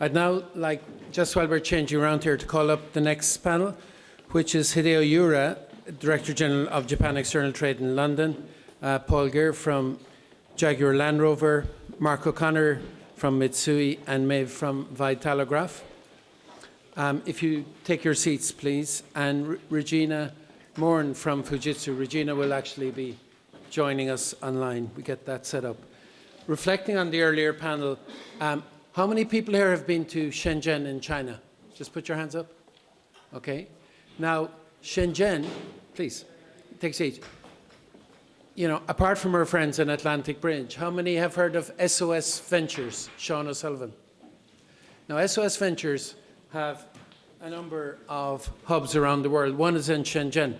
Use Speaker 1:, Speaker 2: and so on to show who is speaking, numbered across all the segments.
Speaker 1: I'd now like, just while we're changing around here, to call up the next panel, which is Hideo Yura, Director General of Japan External Trade in London, Paul Gear from Jaguar Land Rover, Mark O'Connor from Mitsui, and Maeve from Vitalograph. If you take your seats, please, and Regina Morn from Fujitsu. Regina will actually be joining us online. We get that set up. Reflecting on the earlier panel, how many people here have been to Shenzhen in China? Just put your hands up. Okay. Now, Shenzhen, please, take a seat. You know, apart from our friends in Atlantic Bridge, how many have heard of SOS Ventures, Sean O'Sullivan? Now, SOS Ventures have a number of hubs around the world. One is in Shenzhen,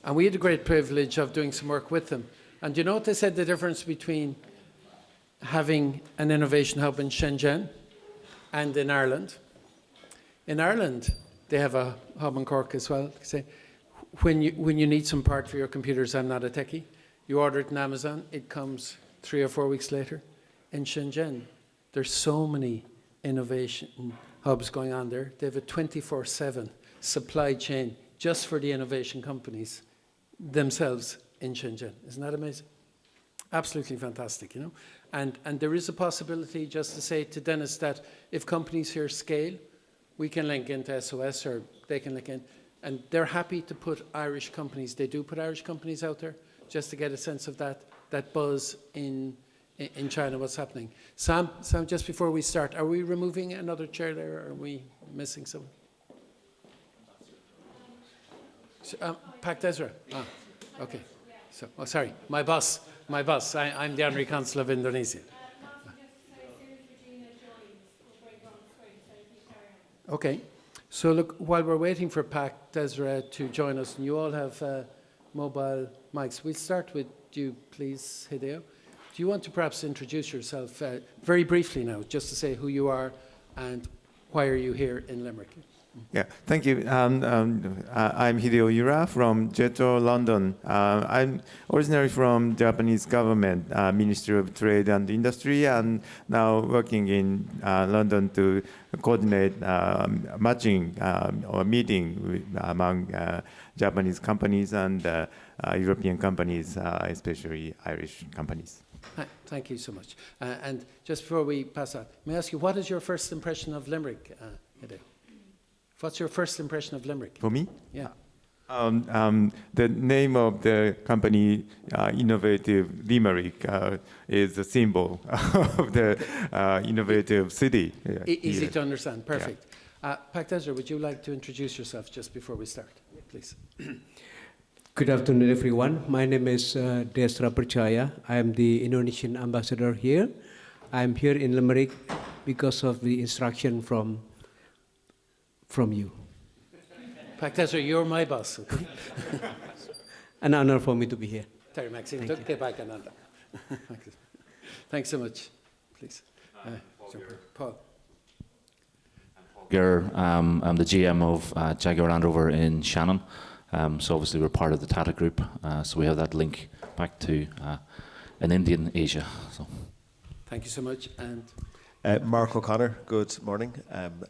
Speaker 1: and we had the great privilege of doing some work with them. And you know what they said the difference between having an innovation hub in Shenzhen and in Ireland? In Ireland, they have a hub in Cork as well. They say, when you need some part for your computers, I'm not a techie. You order it on Amazon, it comes 3 or 4 weeks later. In Shenzhen, there's so many innovation hubs going on there. They have a 24/7 supply chain just for the innovation companies themselves in Shenzhen. Isn't that amazing? Absolutely fantastic, you know. And there is a possibility, just to say to Dennis, that if companies here scale, we can link into SOS, or they can link in. And they're happy to put Irish companies, they do put Irish companies out there, just to get a sense of that buzz in China, what's happening. Sam, just before we start, are we removing another chair there, or are we missing someone? Pak Desra. Okay. So, sorry, my boss. I'm the Honorary Consul of Indonesia. Okay. So look, while we're waiting for Pak Desra to join us, and you all have mobile mics, we'll start with you, please, Hideo. Do you want to perhaps introduce yourself very briefly now, just to say who you are and why are you here in Limerick?
Speaker 2: Yeah, thank you. I'm Hideo Yura from Jetro, London. I'm originally from Japanese government, Ministry of Trade and Industry, and now working in London to coordinate matching or meeting among Japanese companies and European companies, especially Irish companies.
Speaker 1: Thank you so much. And just before we pass on, may I ask you, what is your first impression of Limerick, Hideo? What's your first impression of Limerick?
Speaker 2: For me?
Speaker 1: Yeah.
Speaker 2: The name of the company, Innovative Limerick, is the symbol of the innovative city.
Speaker 1: Easy to understand. Perfect. Yeah. Pak Desra, would you like to introduce yourself just before we start, please?
Speaker 3: Good afternoon, everyone. My name is Desra Percaya. I am the Indonesian ambassador here. I am here in Limerick because of the instruction from you.
Speaker 1: Pak Desra, you're my boss. Okay?
Speaker 3: An honor for me to be here.
Speaker 1: Terry Maxine, thanks so much. Please. Paul.
Speaker 4: I'm the GM of Jaguar Land Rover in Shannon. So obviously we're part of the Tata Group, so we have that link back to an Indian Asia. So.
Speaker 1: Thank you so much. And
Speaker 5: Mark O'Connor, good morning,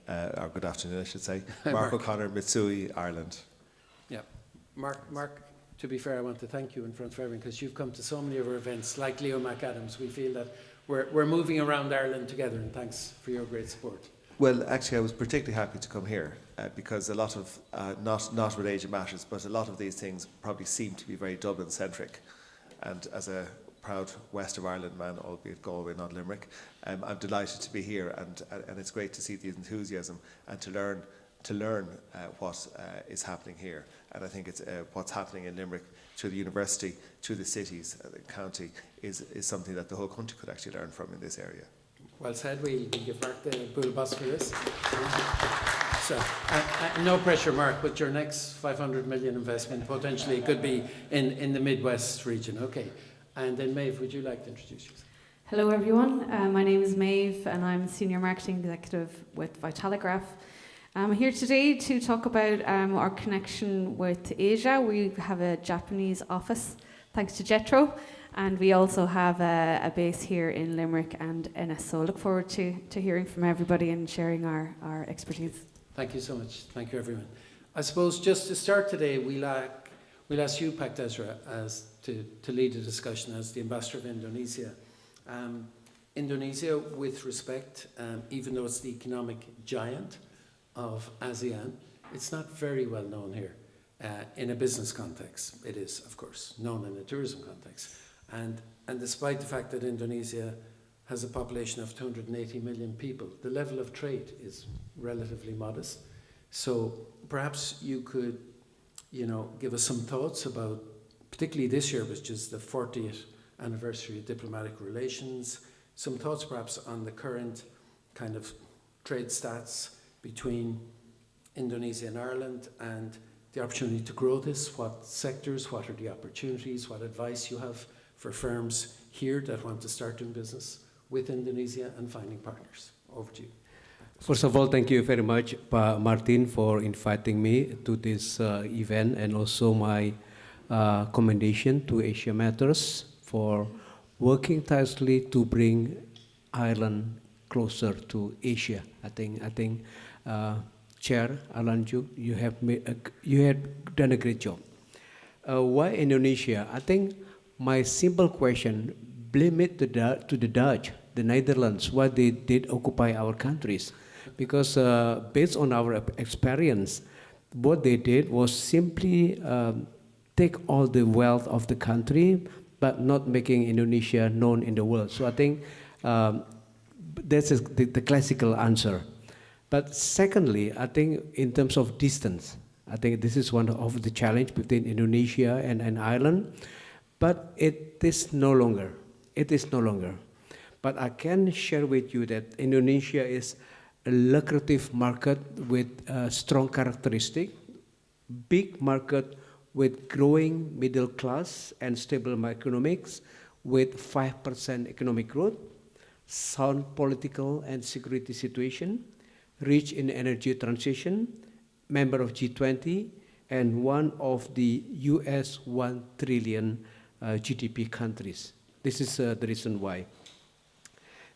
Speaker 5: or good afternoon, I should say. Mark O'Connor, Mitsui, Ireland.
Speaker 1: Yeah, Mark. To be fair, I want to thank you in front of everyone, because you've come to so many of our events, like Leo McAdams. We feel that we're moving around Ireland together, and thanks for your great support.
Speaker 5: Well, actually, I was particularly happy to come here because a lot of, not with age matters, but a lot of these things probably seem to be very Dublin-centric. And as a proud West of Ireland man, albeit Galway, not Limerick, I'm delighted to be here, and it's great to see the enthusiasm and to learn what is happening here. And I think it's what's happening in Limerick through the university, through the cities, the county, is something that the whole country could actually learn from in this area.
Speaker 1: Well said. We give Mark the bull bus for this. So, no pressure, Mark, but your next 500 million investment potentially could be in the Midwest region. Okay. And then Maeve, would you like to introduce yourself?
Speaker 6: Hello, everyone. My name is Maeve, and I'm Senior Marketing Executive with Vitalograph. I'm here today to talk about our connection with Asia. We have a Japanese office, thanks to Jetro. And we also have a base here in Limerick and Ennis. So I look forward to hearing from everybody and sharing our expertise.
Speaker 1: Thank you so much. Thank you, everyone. I suppose just to start today, we'll ask you, Desra, as to lead a discussion as the ambassador of Indonesia. Indonesia, with respect, even though it's the economic giant of ASEAN, it's not very well known here. In a business context, it is, of course, known in a tourism context. And despite the fact that Indonesia has a population of 280 million people, the level of trade is relatively modest. So perhaps you could, give us some thoughts about, particularly this year, which is the 40th anniversary of diplomatic relations, some thoughts perhaps on the current kind of trade stats between Indonesia and Ireland and the opportunity to grow this. What sectors, what are the opportunities, what advice you have for firms here that want to start doing business with Indonesia and finding partners. Over to you.
Speaker 3: First of all, thank you very much, Martin, for inviting me to this event, and also my commendation to Asia Matters for working tirelessly to bring Ireland closer to Asia. I think Chair Alan Juk, you have done a great job. Why Indonesia? I think my simple question, blame it to the Dutch, the Netherlands, why they did occupy our countries. Because based on our experience, what they did was simply take all the wealth of the country, but not making Indonesia known in the world. So I think that's the classical answer. But secondly, I think in terms of distance, I think this is one of the challenge between Indonesia and Ireland. But it is no longer. It is no longer. But I can share with you that Indonesia is a lucrative market with strong characteristic, big market with growing middle class and stable economics, with 5% economic growth, sound political and security situation, rich in energy transition, member of G20, and one of the US 1 trillion GDP countries. This is the reason why.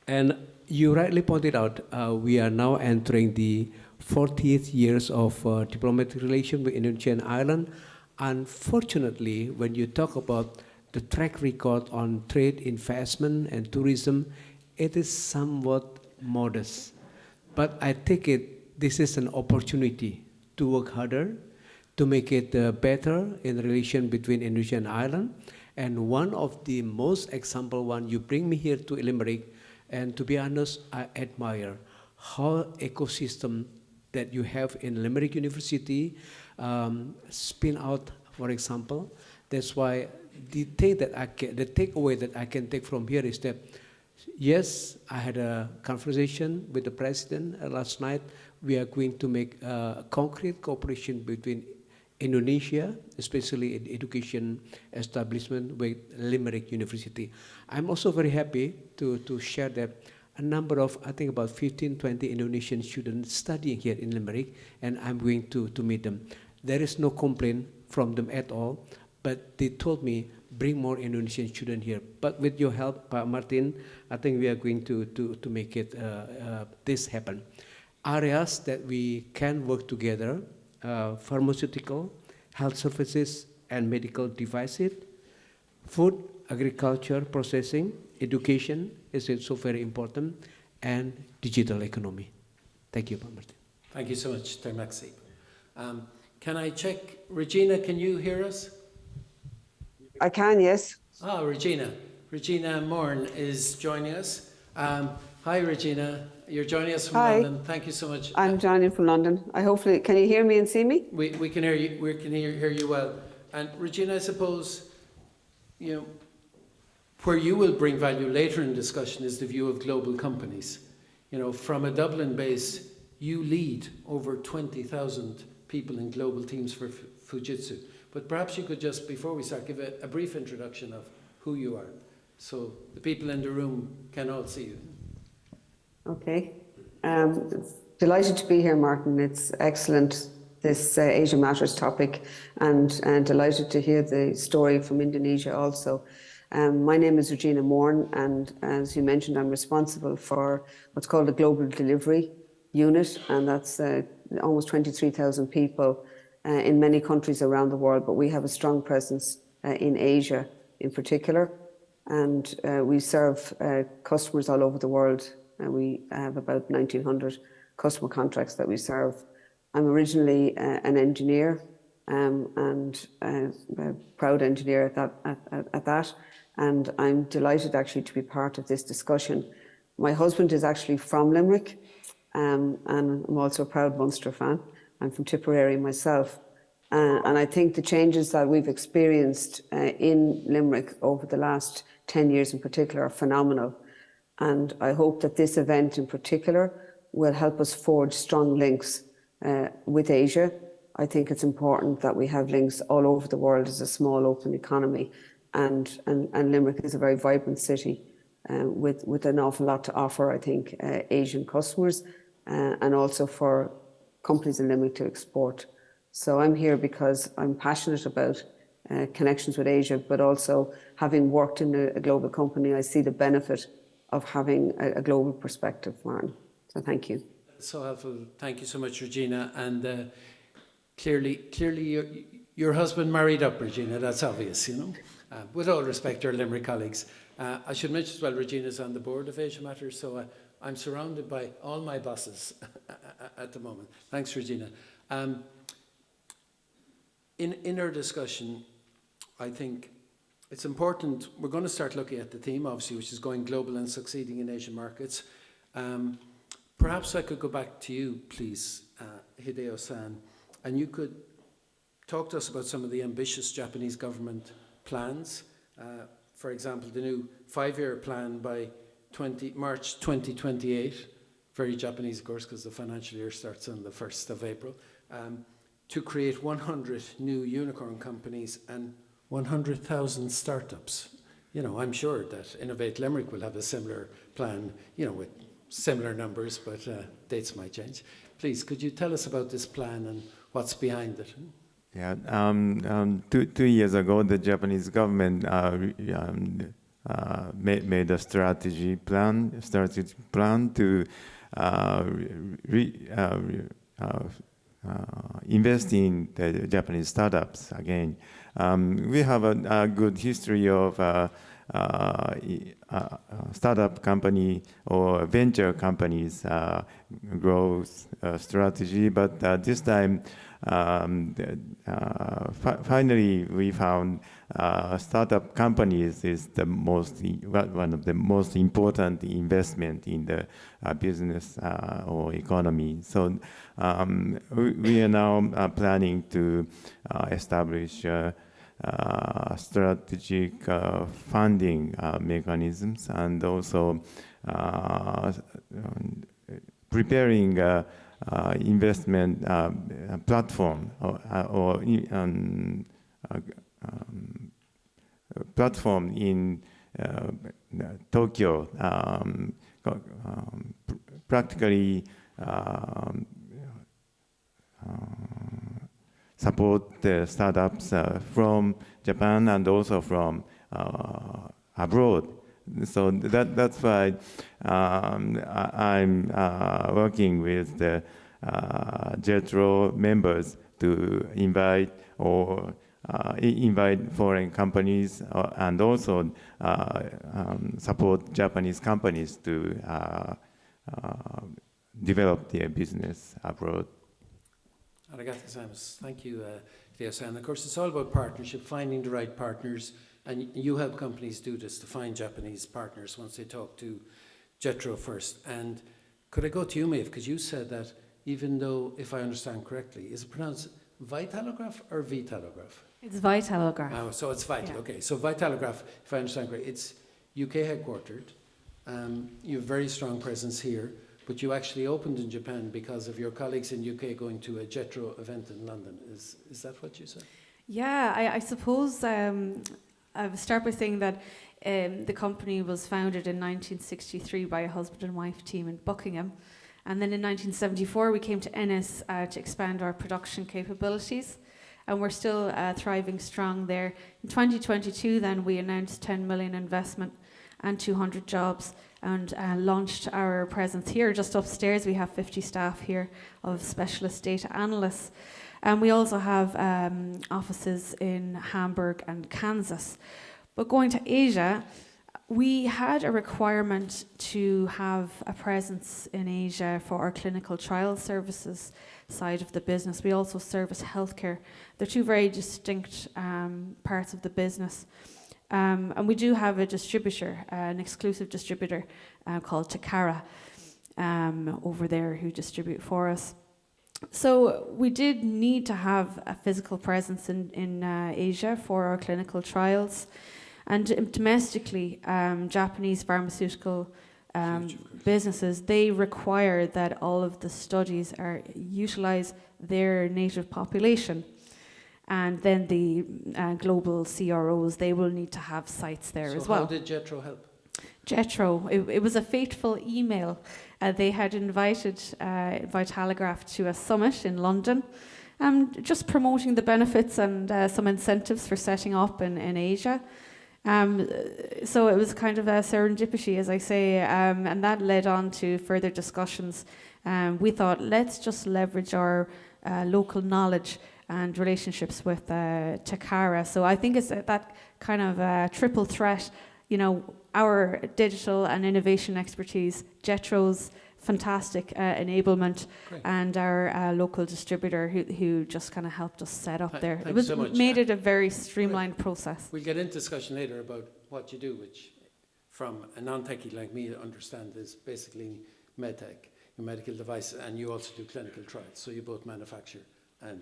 Speaker 3: And you rightly pointed out, we are now entering the 40th years of diplomatic relations with Indonesia and Ireland. Unfortunately, when you talk about the track record on trade, investment, and tourism, it is somewhat modest. But I take it this is an opportunity to work harder, to make it better in the relation between Indonesia and Ireland. And one of the most example one, you bring me here to Limerick, and to be honest, I admire how ecosystem that you have in Limerick University spin out, for example. That's why the takeaway that I can take from here is that, yes, I had a conversation with the president last night. We are going to make concrete cooperation between Indonesia, especially in education establishment with Limerick University. I'm also very happy to share that a number of, I think about 15, 20 Indonesian students studying here in Limerick, and I'm going to meet them. There is no complaint from them at all, but they told me, bring more Indonesian students here. But with your help, Martin, I think we are going to make it this happen. Areas that we can work together, pharmaceutical, health services, and medical devices, food, agriculture, processing, education is also very important, and digital economy. Thank you, Martin.
Speaker 1: Thank you so much, Termaxi. Can I check, Regina, can you hear us?
Speaker 7: I can, yes.
Speaker 1: Ah, Regina. Regina Morn is joining us. Hi, Regina. You're joining us from London. Thank you so much.
Speaker 7: I'm joining from London. Can you hear me and see me?
Speaker 1: We can hear you. We can hear you well. And Regina, I suppose, where you will bring value later in discussion is the view of global companies. From a Dublin base, you lead over 20,000 people in global teams for Fujitsu. But perhaps you could just, before we start, give a brief introduction of who you are, so the people in the room can all see you.
Speaker 7: Okay. Delighted to be here, Martin. It's excellent, this Asia Matters topic, and delighted to hear the story from Indonesia also. My name is Regina Morn, and as you mentioned, I'm responsible for what's called a Global Delivery Unit, and that's almost 23,000 people in many countries around the world, but we have a strong presence in Asia in particular, and we serve customers all over the world. We have about 1,900 customer contracts that we serve. I'm originally an engineer, and a proud engineer at that, and I'm delighted actually to be part of this discussion. My husband is actually from Limerick, and I'm also a proud Munster fan. I'm from Tipperary myself, and I think the changes that we've experienced in Limerick over the last 10 years in particular are phenomenal, and I hope that this event in particular will help us forge strong links with Asia. I think it's important that we have links all over the world as a small open economy, and Limerick is a very vibrant city with an awful lot to offer, I think, Asian customers and also for companies in Limerick to export. So I'm here because I'm passionate about connections with Asia, but also having worked in a global company, I see the benefit of having a global perspective, Martin. So thank you.
Speaker 1: So helpful. Thank you so much, Regina. And clearly, your husband married up, Regina. That's obvious, you know. With all respect to our Limerick colleagues, I should mention as well, Regina's on the board of Asia Matters, so I'm surrounded by all my bosses at the moment. Thanks, Regina. In our discussion, I think it's important. We're going to start looking at the theme, obviously, which is going global and succeeding in Asian markets. Perhaps I could go back to you, please, Hideo-san, and you could talk to us about some of the ambitious Japanese government plans. For example, the new 5-year plan by March 2028, very Japanese, of course, because the financial year starts on the 1st of April, to create 100 new unicorn companies and 100,000 startups. You know, I'm sure that Innovate Limerick will have a similar plan, you know, with similar numbers, but dates might change. Please, could you tell us about this plan and what's behind it?
Speaker 2: Yeah, 2 years ago, the Japanese government made a strategic plan to invest in the Japanese startups again. We have a good history of startup company or venture companies growth strategy, but this time finally we found startup companies is one of the most important investment in the business or economy. So we are now planning to establish strategic funding mechanisms, and also preparing investment platform or platform in Tokyo, practically support the startups from Japan and also from abroad. So that's why I'm working with the JETRO members to invite foreign companies and also support Japanese companies to develop their business abroad.
Speaker 1: Thank you, Hideo-san. Of course, it's all about partnership, finding the right partners, and you help companies do this, to find Japanese partners once they talk to JETRO first. And could I go to you, Maeve, because you said that even though, if I understand correctly, is it pronounced Vitalograph or Vitalograph?
Speaker 6: It's Vitalograph.
Speaker 1: Oh, so it's Vital,
Speaker 6: Yeah.
Speaker 1: okay. So Vitalograph, if I understand correctly, it's UK headquartered. You have very strong presence here, but you actually opened in Japan because of your colleagues in UK going to a JETRO event in London. Is that what you said?
Speaker 6: Yeah, I suppose I'll start by saying that the company was founded in 1963 by a husband and wife team in Buckingham. And then in 1974, we came to Ennis to expand our production capabilities. and we're still thriving strong there. In 2022 then we announced 10 million investment and 200 jobs, and launched our presence here just upstairs. We have 50 staff here of specialist data analysts. And we also have offices in Hamburg and Kansas. But going to Asia, we had a requirement to have a presence in Asia for our clinical trial services side of the business. We also service healthcare. They're two very distinct parts of the business. And we do have a distributor, an exclusive distributor called Takara over there who distribute for us. So we did need to have a physical presence in Asia for our clinical trials. And domestically, Japanese pharmaceutical businesses, they require that all of the studies utilize their native population. And then the global CROs, they will need to have sites there as well.
Speaker 1: So how did Jetro help?
Speaker 6: Jetro, it was a fateful email. They had invited Vitalagraph to a summit in London, just promoting the benefits and some incentives for setting up in Asia. So it was kind of a serendipity, as I say, and that led on to further discussions. We thought, let's just leverage our local knowledge and relationships with Takara. So I think it's that kind of triple threat, you know, our digital and innovation expertise, Jetro's fantastic enablement,
Speaker 1: Great.
Speaker 6: and our local distributor who just kind of helped us set up there.
Speaker 1: Thank you so much.
Speaker 6: Made it a very streamlined process.
Speaker 1: We'll get into discussion later about what you do, which from a non-techie like me to understand is basically medtech, medical devices, and you also do clinical trials. So you both manufacture and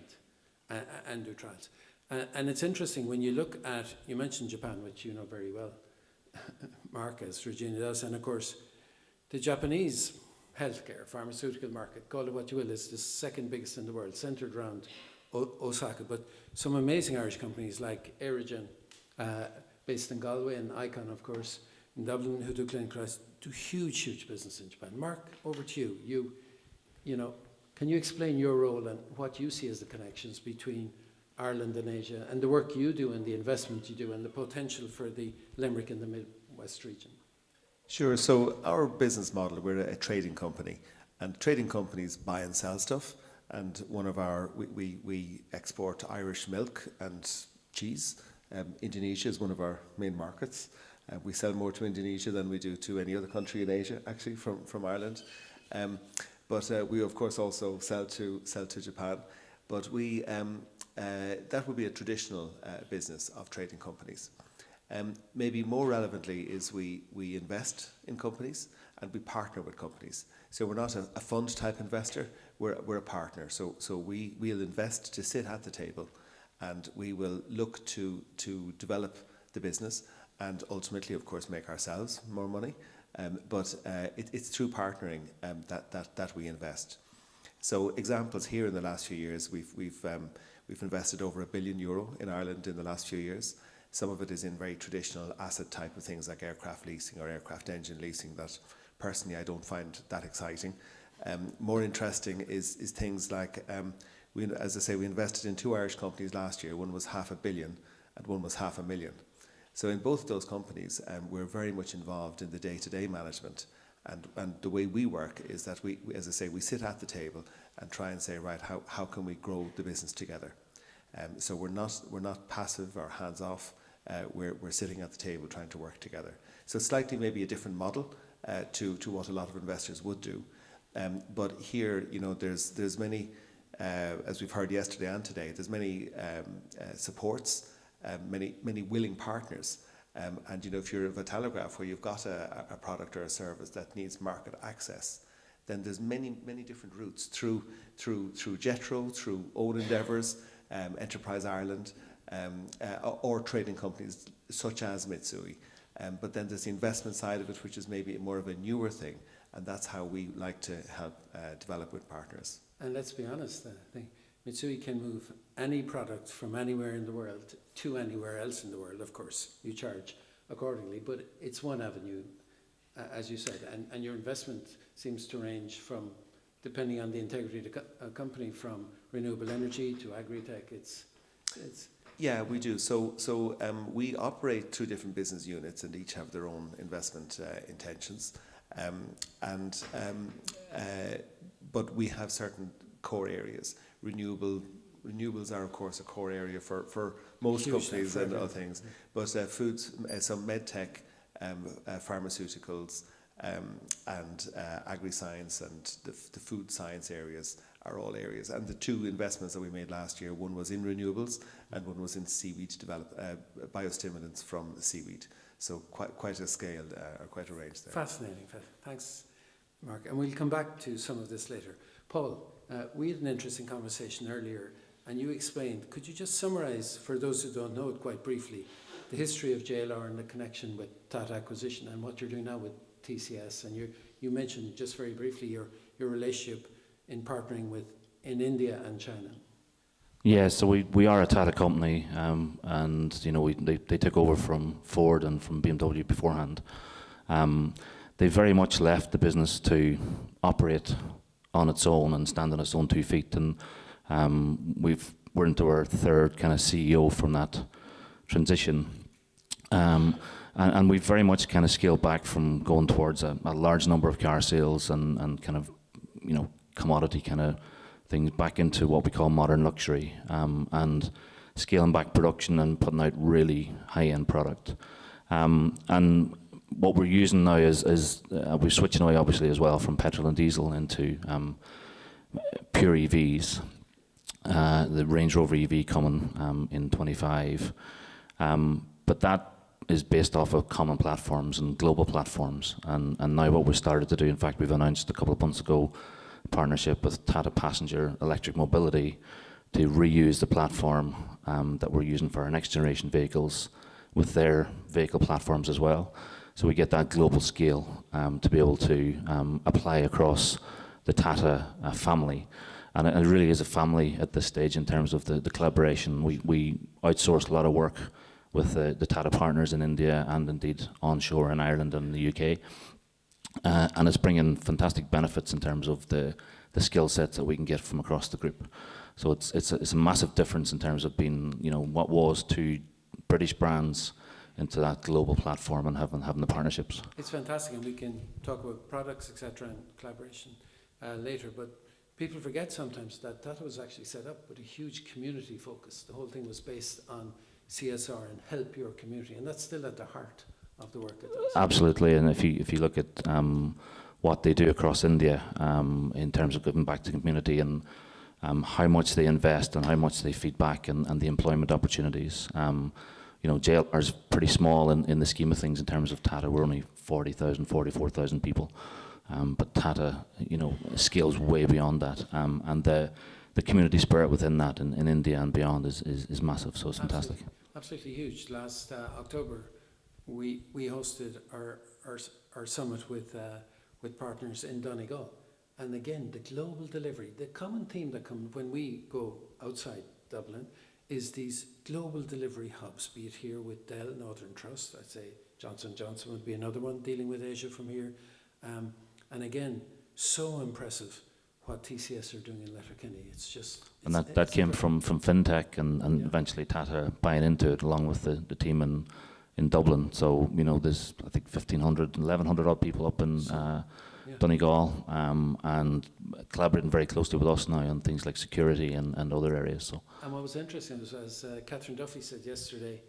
Speaker 1: do trials. And it's interesting when you look at, you mentioned Japan, which you know very well, Mark, as Regina does, and of course the Japanese healthcare, pharmaceutical market, call it what you will, is the second biggest in the world, centered around Osaka. But some amazing Irish companies like Aerogen, based in Galway, and Icon, of course, in Dublin, who do clinical trials, do huge business in Japan. Mark, over to you. You know, can you explain your role and what you see as the connections between Ireland and Asia, and the work you do and the investment you do and the potential for the Limerick and the Midwest region?
Speaker 5: Sure. So our business model, we're a trading company, and trading companies buy and sell stuff. And we export Irish milk and cheese. Indonesia is one of our main markets. We sell more to Indonesia than we do to any other country in Asia, actually, from Ireland. But we of course also sell to Japan. But we that would be a traditional business of trading companies. Maybe more relevantly is we invest in companies and we partner with companies. So we're not a fund type investor, we're a partner. So we'll invest to sit at the table, and we will look to develop the business and ultimately, of course, make ourselves more money. But it's through partnering that we invest. So examples here in the last few years, we've invested over €1 billion in Ireland in the last few years. Some of it is in very traditional asset type of things like aircraft leasing or aircraft engine leasing that personally I don't find that exciting. More interesting is things like, as I say, we invested in 2 Irish companies last year. One was €500 million and one was $500,000. So in both of those companies, we're very much involved in the day-to-day management. And the way we work is that we, as I say, we sit at the table and try and say, right, how can we grow the business together? So we're not passive or hands off. We're sitting at the table trying to work together. So slightly maybe a different model to what a lot of investors would do. But here, you know, there's many, as we've heard yesterday and today, there's many supports, many willing partners. And you know, if you're a Vitalagraph where you've got a product or a service that needs market access, then there's many different routes through Jetro, through own endeavours, Enterprise Ireland, or trading companies such as Mitsui. But then there's the investment side of it, which is maybe more of a newer thing, and that's how we like to help develop with partners.
Speaker 1: And let's be honest, I think Mitsui can move any product from anywhere in the world to anywhere else in the world. Of course, you charge accordingly, but it's one avenue, as you said, and your investment seems to range from, depending on the integrity of the company, from renewable energy to agri-tech.
Speaker 5: Yeah, we do. So we operate through different business units, and each have their own investment intentions. But we have certain core areas. Renewables are, of course, a core area for most companies and other things. But foods, some medtech, pharmaceuticals, and agri-science and the food science areas are all areas. And the two investments that we made last year, one was in renewables and one was in seaweed to develop biostimulants from seaweed. So quite a scale or quite a range there.
Speaker 1: Fascinating. Thanks, Mark. And we'll come back to some of this later. Paul, we had an interesting conversation earlier, and you explained, could you just summarise, for those who don't know it quite briefly, the history of JLR and the connection with Tata Acquisition and what you're doing now with TCS? And you mentioned just very briefly your relationship in partnering in India and China.
Speaker 4: Yeah, so we are a Tata company, and they took over from Ford and from BMW beforehand. They very much left the business to operate on its own and stand on its own 2 feet, and we're into our third kind of CEO from that transition, and we've very much kind of scaled back from going towards a large number of car sales and kind of commodity kind of things back into what we call modern luxury, and scaling back production and putting out really high-end product. And what we're using now is we're switching away obviously as well from petrol and diesel into pure EVs. The Range Rover EV coming in 25, but that is based off of common platforms and global platforms. And now what we've started to do, in fact, we've announced a couple of months ago, partnership with Tata Passenger Electric Mobility to reuse the platform that we're using for our next generation vehicles with their vehicle platforms as well. So we get that global scale to be able to apply across the Tata family. And it really is a family at this stage in terms of the collaboration. We outsource a lot of work with the Tata partners in India and indeed onshore in Ireland and the UK. And it's bringing fantastic benefits in terms of the skill sets that we can get from across the group. So it's a massive difference in terms of being, what was two British brands into that global platform and having the partnerships.
Speaker 1: It's fantastic, and we can talk about products, etc., and collaboration later. But people forget sometimes that Tata was actually set up with a huge community focus. The whole thing was based on CSR and help your community, and that's still at the heart of the work it does.
Speaker 4: Absolutely, and if you look at what they do across India in terms of giving back to the community and how much they invest and how much they feed back and the employment opportunities. JLR is pretty small in the scheme of things in terms of Tata. We're only 40,000, 44,000 people. But Tata, scales way beyond that. And the community spirit within that in India and beyond is massive, so it's fantastic.
Speaker 1: Absolutely huge. Last October, we hosted our summit with partners in Donegal. And again, the global delivery, the common theme that comes when we go outside Dublin is these global delivery hubs, be it here with Dell, Northern Trust. I'd say Johnson & Johnson would be another one dealing with Asia from here. And again, so impressive what TCS are doing in Letterkenny. It's just...
Speaker 4: And that came from FinTech and eventually Tata buying into it along with the team in Dublin. So, there's, I think, 1,500, 1,100 odd people up in Donegal and collaborating very closely with us now on things like security and other areas. So. And
Speaker 1: what was interesting was, as Catherine Duffy said yesterday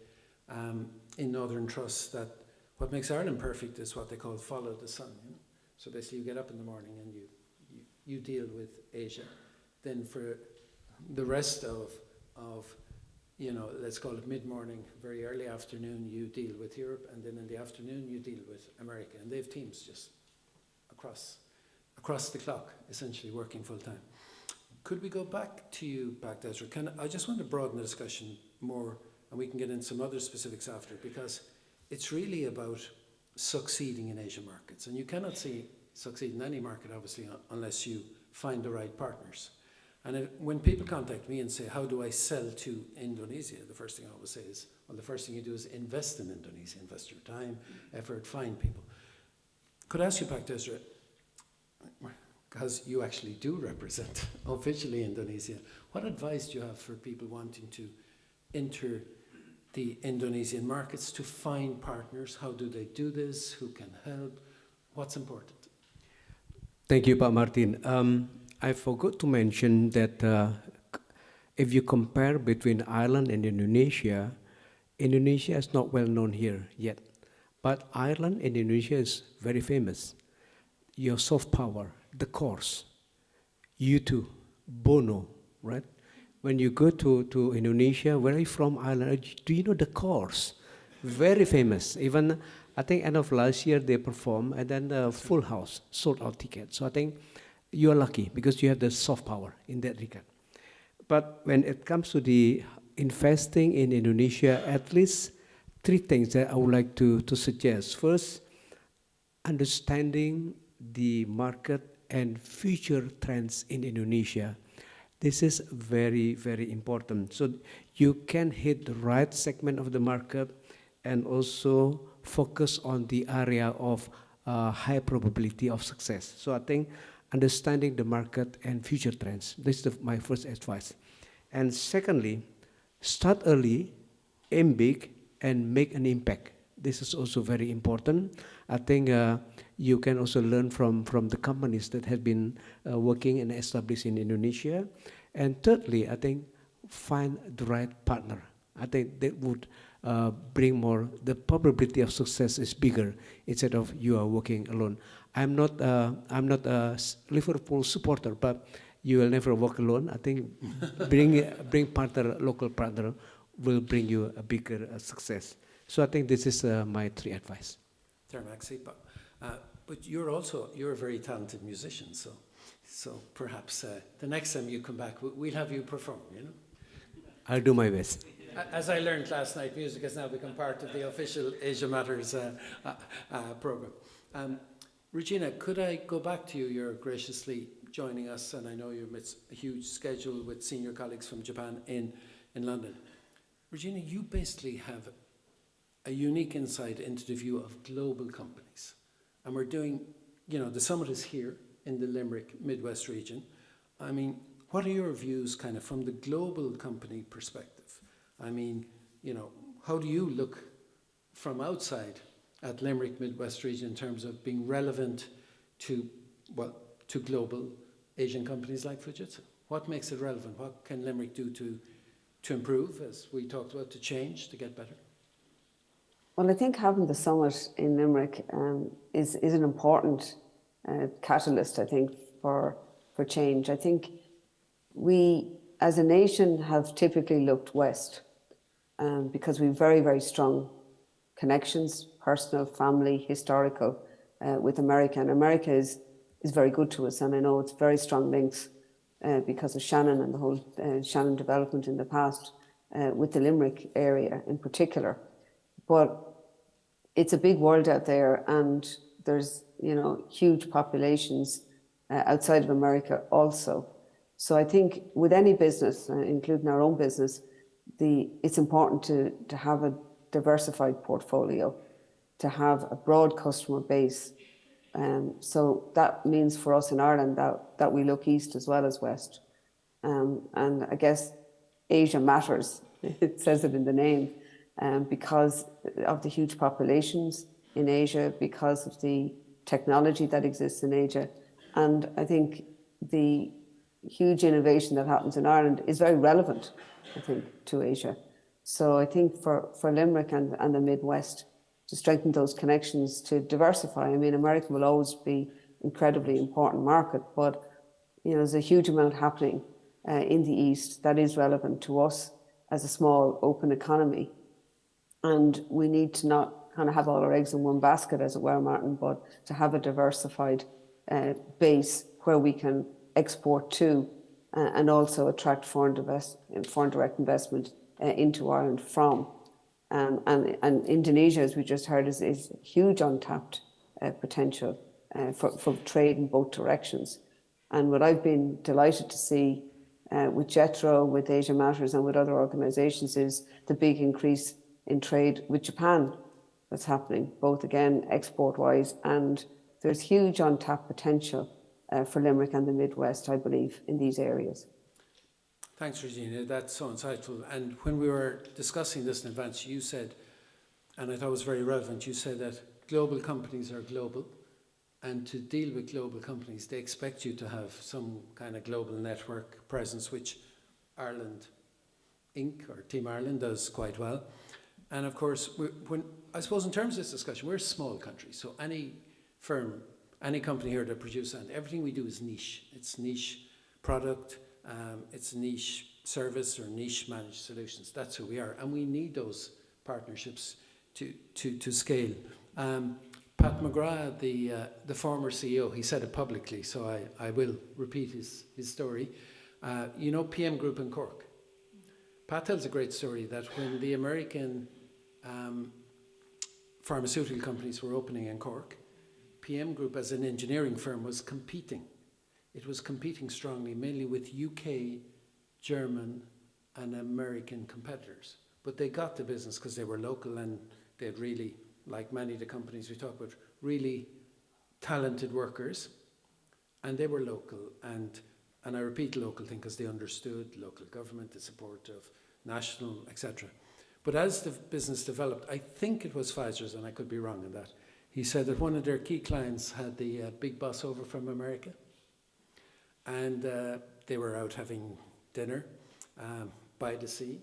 Speaker 1: in Northern Trust, that what makes Ireland perfect is what they call follow the sun. So basically you get up in the morning and you deal with Asia. Then for the rest of let's call it mid-morning, very early afternoon, you deal with Europe, and then in the afternoon you deal with America. And they have teams just across the clock, essentially working full time. Could we go back to you, Desra? I just want to broaden the discussion more, and we can get into some other specifics after, because it's really about succeeding in Asian markets. And you cannot succeed in any market, obviously, unless you find the right partners. And when people contact me and say, how do I sell to Indonesia? The first thing I always say is, well, the first thing you do is invest in Indonesia, invest your time, effort, find people. Could I ask you back, Desra, because you actually do represent officially Indonesia, what advice do you have for people wanting to enter the Indonesian markets to find partners? How do they do this? Who can help? What's important?
Speaker 3: Thank you, Pak Martin. I forgot to mention that if you compare between Ireland and Indonesia, Indonesia is not well known here yet. But Ireland and Indonesia is very famous. Your soft power, the course, U2, Bono, right? When you go to Indonesia, where are you from, Ireland? Do you know the course? Very famous. Even, I think end of last year they performed, and then the full house, sold out tickets. So I think you are lucky because you have the soft power in that regard. But when it comes to the investing in Indonesia, at least three things that I would like to suggest. First, understanding the market and future trends in Indonesia. This is very, very important. So you can hit the right segment of the market and also focus on the area of high probability of success. So I think understanding the market and future trends, this is my first advice. And secondly, start early, aim big, and make an impact. This is also very important. I think you can also learn from the companies that have been working and established in Indonesia. And thirdly, I think find the right partner. I think that would bring more, the probability of success is bigger instead of you are working alone. I'm not a Liverpool supporter, but you will never walk alone. I think bring partner, local partner will bring you a bigger success. So I think this is my three advice.
Speaker 1: But you're a very talented musician, so perhaps the next time you come back, we'll have you perform, you know?
Speaker 3: I'll do my best.
Speaker 1: As I learned last night, music has now become part of the official Asia Matters program. Regina, could I go back to you? You're graciously joining us, and I know you're amidst a huge schedule with senior colleagues from Japan in London. Regina, you basically have a unique insight into the view of global companies. And we're doing, the summit is here in the Limerick Midwest region. I mean, what are your views kind of from the global company perspective? I mean, how do you look from outside at Limerick Midwest region in terms of being relevant to global Asian companies like Fujitsu? What makes it relevant? What can Limerick do to improve, as we talked about, to change, to get better?
Speaker 7: Well, I think having the summit in Limerick is an important catalyst, I think, for change. I think we, as a nation, have typically looked west because we have very, very strong connections, personal, family, historical, with America. And America is very good to us. And I know it's very strong links because of Shannon and the whole Shannon development in the past with the Limerick area in particular. But it's a big world out there, and there's, huge populations outside of America also. So I think with any business, including our own business, it's important to have a diversified portfolio, to have a broad customer base. So that means for us in Ireland that we look east as well as west. And I guess Asia matters, it says it in the name, because of the huge populations in Asia, because of the technology that exists in Asia. And I think the huge innovation that happens in Ireland is very relevant, I think, to Asia. So I think for Limerick and the Midwest, to strengthen those connections, to diversify. I mean, America will always be incredibly important market, but there's a huge amount happening in the East that is relevant to us as a small open economy. And we need to not kind of have all our eggs in one basket, as it were, Martin, but to have a diversified base where we can export to and also attract foreign direct investment into Ireland from. And Indonesia, as we just heard, is huge untapped potential for trade in both directions. And what I've been delighted to see with JETRO, with Asia Matters, and with other organisations is the big increase in trade with Japan that's happening, both again export-wise, and there's huge untapped potential for Limerick and the Midwest, I believe, in these areas.
Speaker 1: Thanks, Regina. That's so insightful. And when we were discussing this in advance, you said, and I thought it was very relevant, you said that global companies are global, and to deal with global companies, they expect you to have some kind of global network presence, which Ireland Inc. or Team Ireland does quite well. And of course, I suppose in terms of this discussion, we're a small country, so any firm, any company here that produces, and everything we do is niche. It's niche product, it's niche service or niche managed solutions. That's who we are, and we need those partnerships to scale. Pat McGrath, the former CEO, he said it publicly, so I will repeat his story. You know PM Group in Cork? Pat tells a great story that when the American pharmaceutical companies were opening in Cork, PM Group as an engineering firm was competing. It was competing strongly, mainly with UK, German and American competitors. But they got the business because they were local and they had really, like many of the companies we talk about, really talented workers, and they were local. And I repeat local thing because they understood local government, the support of national, etc. But as the business developed, I think it was Pfizer's, and I could be wrong on that, he said that one of their key clients had the big boss over from America, and they were out having dinner by the sea,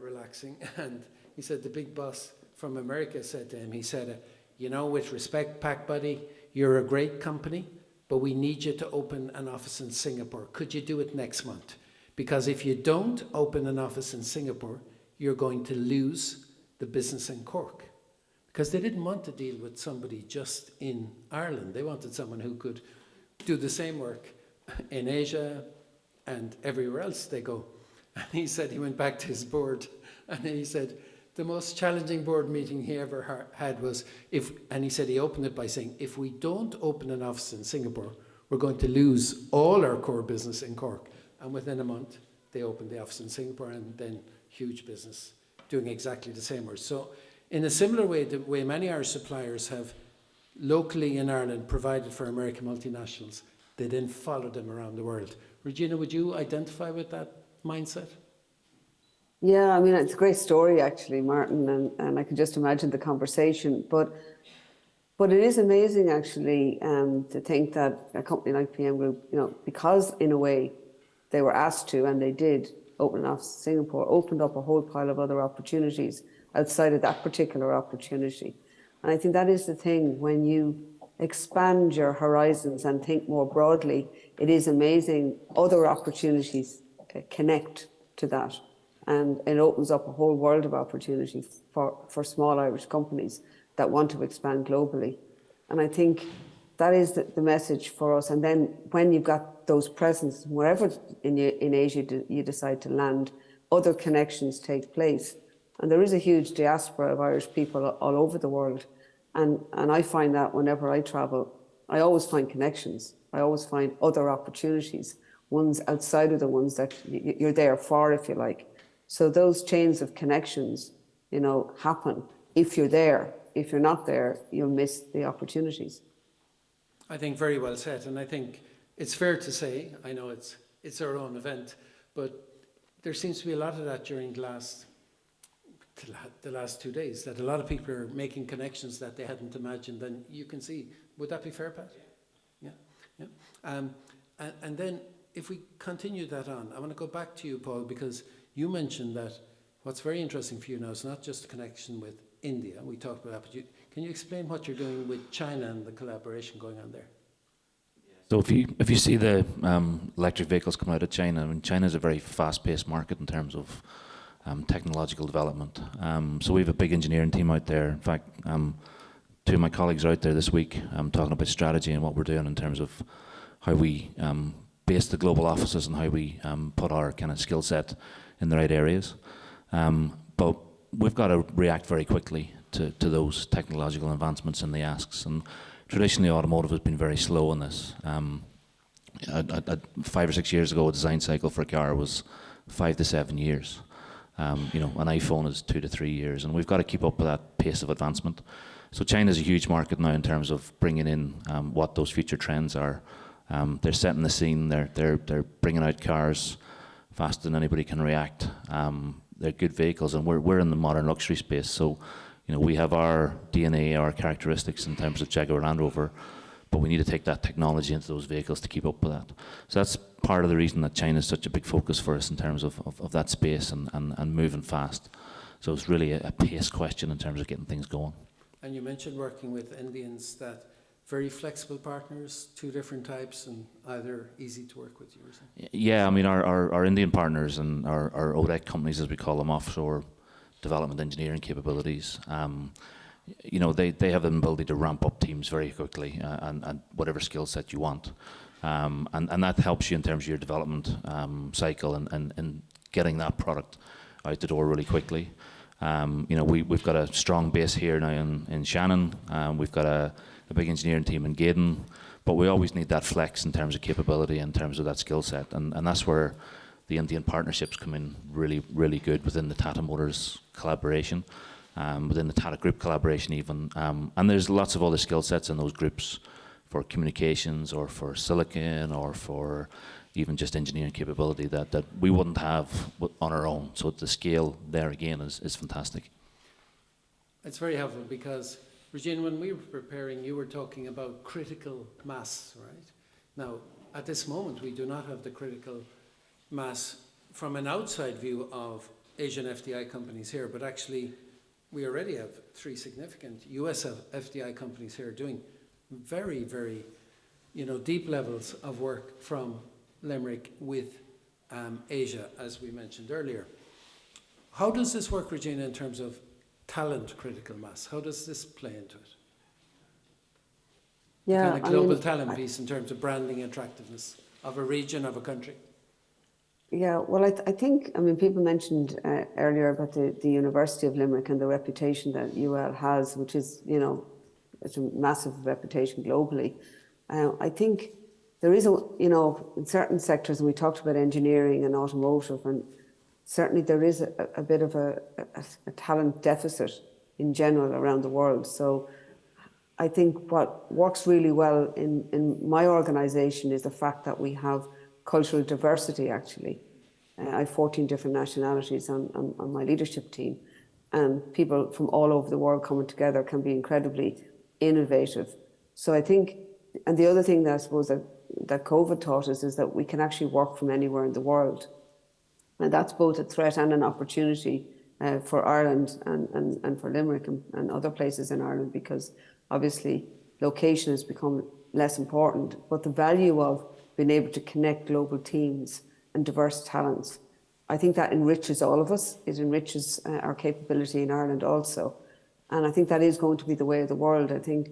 Speaker 1: relaxing, and he said the big boss from America said to him, he said, you know, with respect, Pac Buddy, you're a great company, but we need you to open an office in Singapore. Could you do it next month? Because if you don't open an office in Singapore, you're going to lose the business in Cork. Because they didn't want to deal with somebody just in Ireland. They wanted someone who could do the same work in Asia and everywhere else they go. And he said he went back to his board and he said the most challenging board meeting he ever had was and he said he opened it by saying, if we don't open an office in Singapore, we're going to lose all our core business in Cork. And within a month, they opened the office in Singapore, and then huge business doing exactly the same work. So in a similar way, the way many Irish suppliers have locally in Ireland provided for American multinationals, they then follow them around the world. Regina, would you identify with that mindset?
Speaker 7: Yeah, I mean, it's a great story, actually, Martin, and I can just imagine the conversation. But it is amazing, actually, to think that a company like PM Group, you know, because in a way they were asked to, and they did, open an office in Singapore, opened up a whole pile of other opportunities outside of that particular opportunity. And I think that is the thing, when you expand your horizons and think more broadly, it is amazing other opportunities connect to that. And it opens up a whole world of opportunity for small Irish companies that want to expand globally. And I think that is the message for us. And then when you've got those presence, wherever in Asia you decide to land, other connections take place. And there is a huge diaspora of Irish people all over the world. And I find that whenever I travel, I always find connections. I always find other opportunities, ones outside of the ones that you're there for, if you like. So those chains of connections, you know, happen if you're there. If you're not there, you'll miss the opportunities.
Speaker 1: I think very well said, and I think it's fair to say, I know it's our own event, but there seems to be a lot of that during the last 2 days, that a lot of people are making connections that they hadn't imagined, and you can see, would that be fair, Pat? Yeah. And then if we continue that on, I want to go back to you, Paul, because you mentioned that what's very interesting for you now is not just a connection with India, we talked about that, but can you explain what you're doing with China and the collaboration going on there?
Speaker 4: So if you see the electric vehicles coming out of China, I mean, China is a very fast-paced market in terms of technological development. So we have a big engineering team out there. In fact, two of my colleagues are out there this week talking about strategy and what we're doing in terms of how we base the global offices and how we put our kind of skill set in the right areas. But we've got to react very quickly to those technological advancements and the asks. And traditionally, automotive has been very slow on this. 5 or 6 years ago, a design cycle for a car was 5 to 7 years. You know, an iPhone is 2 to 3 years, and we've got to keep up with that pace of advancement. So China's a huge market now in terms of bringing in what those future trends are. They're setting the scene. They're bringing out cars faster than anybody can react. They're good vehicles, and we're in the modern luxury space, so we have our DNA, our characteristics in terms of Jaguar Land Rover, but we need to take that technology into those vehicles to keep up with that. So that's part of the reason that China is such a big focus for us in terms of that space and moving fast. So it's really a pace question in terms of getting things going.
Speaker 1: And you mentioned working with Indians, that very flexible partners, two different types, and either easy to work with, you were saying?
Speaker 4: Yeah, I mean, our Indian partners and our ODEC companies, as we call them, offshore development engineering capabilities, they have the ability to ramp up teams very quickly and whatever skill set you want. And that helps you in terms of your development cycle and getting that product out the door really quickly. We've got a strong base here now in Shannon. We've got a big engineering team in Gaydon, but we always need that flex in terms of capability, in terms of that skill set, and that's where the Indian partnerships come in really, really good within the Tata Motors collaboration, within the Tata Group collaboration even, and there's lots of other skill sets in those groups for communications or for silicon or for even just engineering capability that we wouldn't have on our own. So the scale there again is fantastic.
Speaker 1: It's very helpful because, Regina, when we were preparing, you were talking about critical mass, right? Now, at this moment, we do not have the critical mass from an outside view of Asian FDI companies here, but actually we already have 3 significant US FDI companies here doing very, very, deep levels of work from Limerick with Asia, as we mentioned earlier. How does this work, Regina, in terms of talent critical mass? How does this play into it?
Speaker 7: Yeah,
Speaker 1: the kind of global talent piece in terms of branding attractiveness of a region, of a country.
Speaker 7: Yeah, well, I think, people mentioned earlier about the University of Limerick and the reputation that UL has, which is, it's a massive reputation globally. I think there is in certain sectors, and we talked about engineering and automotive, and certainly there is a bit of a talent deficit in general around the world. So I think what works really well in my organisation is the fact that we have cultural diversity, actually. I have 14 different nationalities on my leadership team, and people from all over the world coming together can be incredibly innovative. So I think, and the other thing that I suppose that COVID taught us is that we can actually work from anywhere in the world. And that's both a threat and an opportunity for Ireland and for Limerick and other places in Ireland, because obviously location has become less important, but the value of being able to connect global teams and diverse talents, I think that enriches all of us. It enriches our capability in Ireland also. And I think that is going to be the way of the world. I think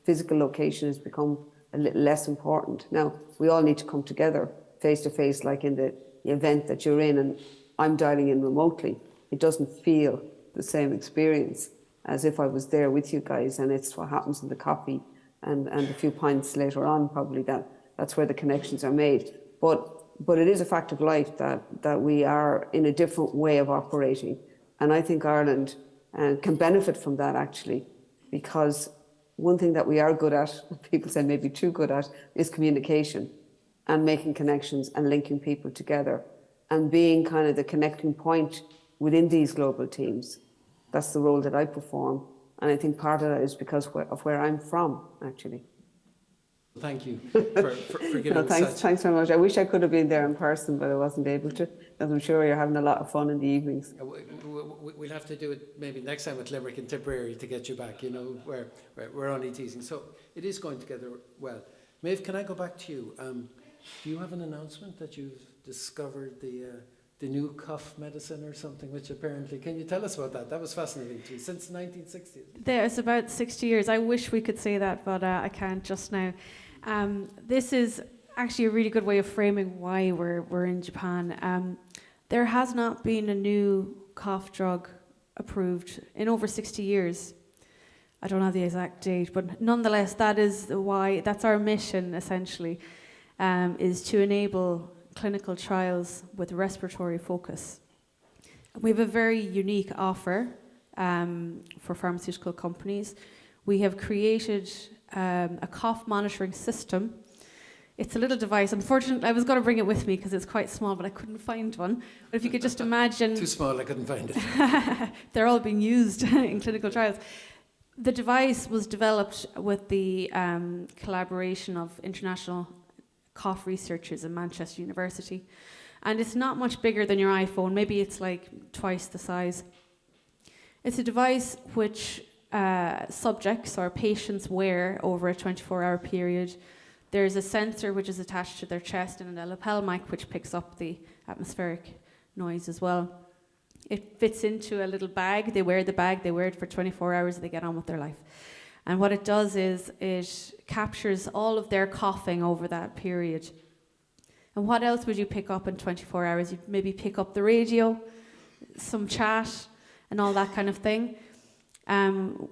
Speaker 7: physical location has become a little less important. Now, we all need to come together face to face, like in the event that you're in, and I'm dialing in remotely. It doesn't feel the same experience as if I was there with you guys, and it's what happens in the coffee and a few pints later on, probably that's where the connections are made. But it is a fact of life that we are in a different way of operating. And I think Ireland can benefit from that, actually, because one thing that we are good at, people say maybe too good at, is communication and making connections and linking people together and being kind of the connecting point within these global teams. That's the role that I perform. And I think part of that is because of where I'm from, actually.
Speaker 1: Thank you for giving
Speaker 7: Thanks very much. I wish I could have been there in person, but I wasn't able to. As I'm sure you're having a lot of fun in the evenings.
Speaker 1: We'll have to do it maybe next time with Limerick and Tipperary to get you back, where we're only teasing. So it is going together well. Maeve, can I go back to you? Do you have an announcement that you've discovered the new cough medicine or something, which apparently, can you tell us about that? That was fascinating to you, since 1960.
Speaker 6: There's about 60 years. I wish we could say that, but I can't just now. This is actually a really good way of framing why we're in Japan. There has not been a new cough drug approved in over 60 years. I don't have the exact date, but nonetheless, that is why, that's our mission essentially, is to enable clinical trials with respiratory focus. We have a very unique offer for pharmaceutical companies. We have created a cough monitoring system It's a little device. Unfortunately, I was going to bring it with me because it's quite small, but I couldn't find one. But if you could just imagine...
Speaker 1: Too small, I couldn't find it.
Speaker 6: They're all being used in clinical trials. The device was developed with the collaboration of international cough researchers in Manchester University. And it's not much bigger than your iPhone. Maybe it's like twice the size. It's a device which subjects or patients wear over a 24-hour period. There's a sensor which is attached to their chest and a lapel mic which picks up the atmospheric noise as well. It fits into a little bag. They wear the bag, they wear it for 24 hours, they get on with their life. And what it does is it captures all of their coughing over that period. And what else would you pick up in 24 hours? You'd maybe pick up the radio, some chat, and all that kind of thing.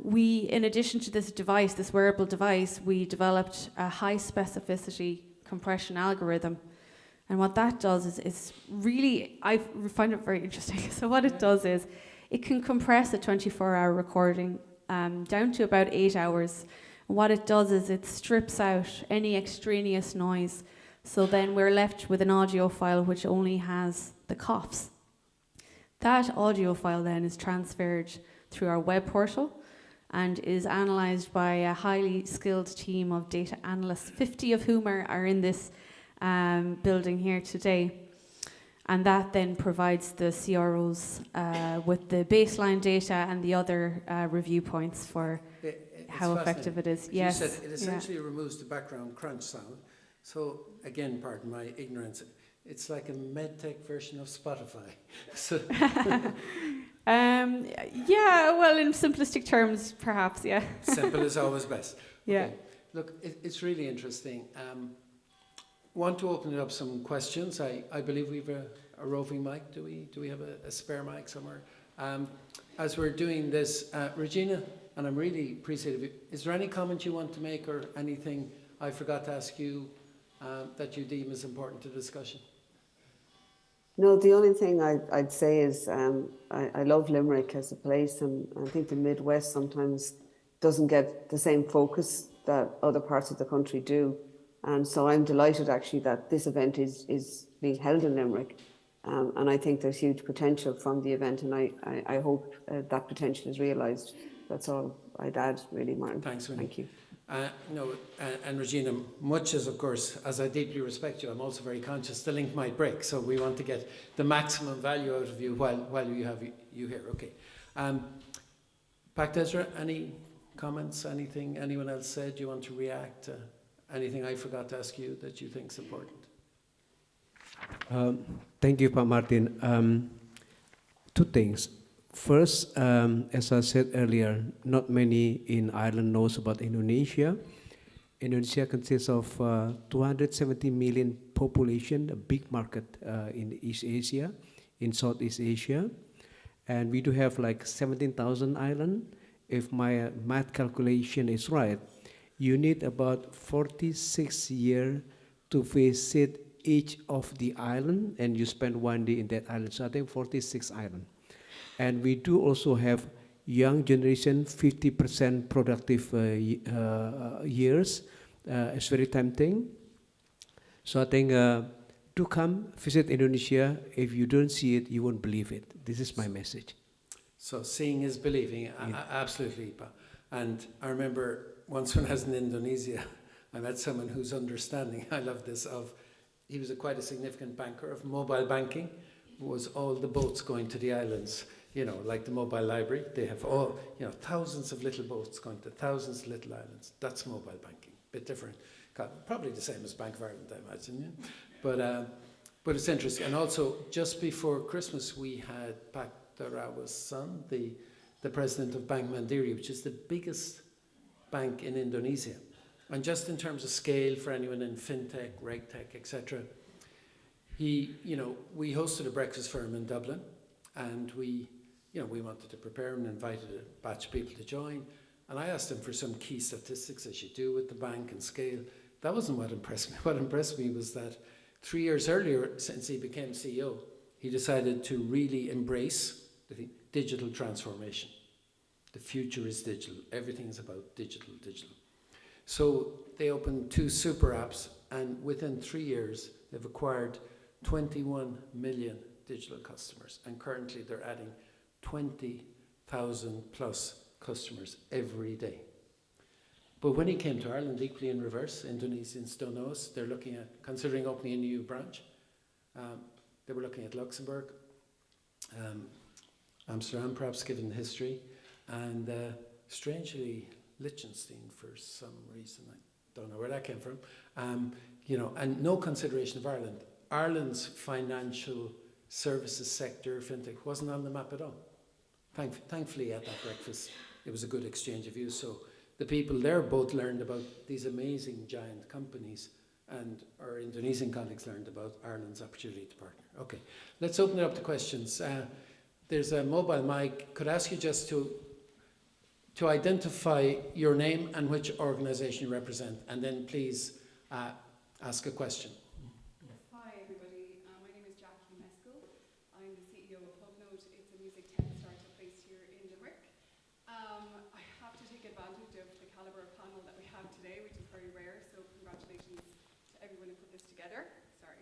Speaker 6: We, in addition to this device, this wearable device, we developed a high specificity compression algorithm. And what that does is really, I find it very interesting. So what it does is it can compress a 24-hour recording down to about 8 hours. And what it does is it strips out any extraneous noise. So then we're left with an audio file which only has the coughs. That audio file then is transferred through our web portal and is analysed by a highly skilled team of data analysts, 50 of whom are in this building here today. And that then provides the CROs with the baseline data and the other review points for how effective it is.
Speaker 1: Yes. You said it essentially removes the background crunch sound. So, again, pardon my ignorance, it's like a medtech version of Spotify. So
Speaker 6: yeah, well, in simplistic terms, perhaps, yeah.
Speaker 1: Simple is always best.
Speaker 6: Yeah.
Speaker 1: Okay. Look, it's really interesting. Want to open it up some questions. I believe we have a roving mic. Do we have a spare mic somewhere? As we're doing this, Regina, and I'm really appreciative. Is there any comment you want to make or anything I forgot to ask you that you deem is important to discussion?
Speaker 7: No, the only thing I'd say is I love Limerick as a place, and I think the Midwest sometimes doesn't get the same focus that other parts of the country do. And so I'm delighted actually that this event is being held in Limerick. And I think there's huge potential from the event, and I hope that potential is realised. That's all I'd add, really, Martin.
Speaker 1: Thanks, Winnie.
Speaker 7: Thank you.
Speaker 1: And Regina, much as, of course, as I deeply respect you, I'm also very conscious the link might break, so we want to get the maximum value out of you while you have you here. Okay. Back to Desra, any comments, anything anyone else said you want to react to? Anything I forgot to ask you that you think is important?
Speaker 3: Thank you, Pak Martin. Two things. First, as I said earlier, not many in Ireland knows about Indonesia. Indonesia consists of 270 million population, a big market in East Asia, in Southeast Asia. And we do have like 17,000 islands. If my math calculation is right, you need about 46 years to visit each of the island, and you spend 1 day in that island. So I think 46 islands. And we do also have young generation, 50% productive years. It's very tempting. So I think to come visit Indonesia. If you don't see it, you won't believe it. This is my message.
Speaker 1: So seeing is believing, yeah. Absolutely. And I remember once when I was in Indonesia, I met someone whose understanding, I love this, he was quite a significant banker of mobile banking, was all the boats going to the islands, like the mobile library. They have all, thousands of little boats going to thousands of little islands. That's mobile banking, bit different. Probably the same as Bank of Ireland, I imagine. Yeah? But it's interesting. And also, just before Christmas, we had Pak Tarawa's son, the president of Bank Mandiri, which is the biggest bank in Indonesia. And just in terms of scale for anyone in fintech, regtech, etc., we hosted a breakfast for him in Dublin, and we wanted to prepare and invited a batch of people to join. And I asked him for some key statistics, as you do with the bank and scale. That wasn't what impressed me. What impressed me was that 3 years earlier, since he became CEO, he decided to really embrace the digital transformation. The future is digital. Everything is about digital. So they opened 2 super apps, and within 3 years, they've acquired 21 million digital customers, and currently they're adding 20,000 plus customers every day. But when he came to Ireland, equally in reverse, Indonesians don't know us. They're looking at considering opening a new branch. They were looking at Luxembourg, Amsterdam, perhaps given the history, and strangely Liechtenstein for some reason. I don't know where that came from. And no consideration of Ireland. Ireland's financial services sector, fintech, wasn't on the map at all. Thankfully, at that breakfast, it was a good exchange of views. So the people there both learned about these amazing giant companies, and our Indonesian colleagues learned about Ireland's opportunity to partner. Okay, let's open it up to questions. There's a mobile mic. Could I ask you just to identify your name and which organisation you represent, and then please ask a question.
Speaker 8: Hi everybody, my name is Jackie Meskel. I'm the CEO of HubNote. It's a music tech startup based here in Limerick. I have to take advantage of the calibre of panel that we have today, which is very rare, so congratulations to everyone who put this together. Sorry.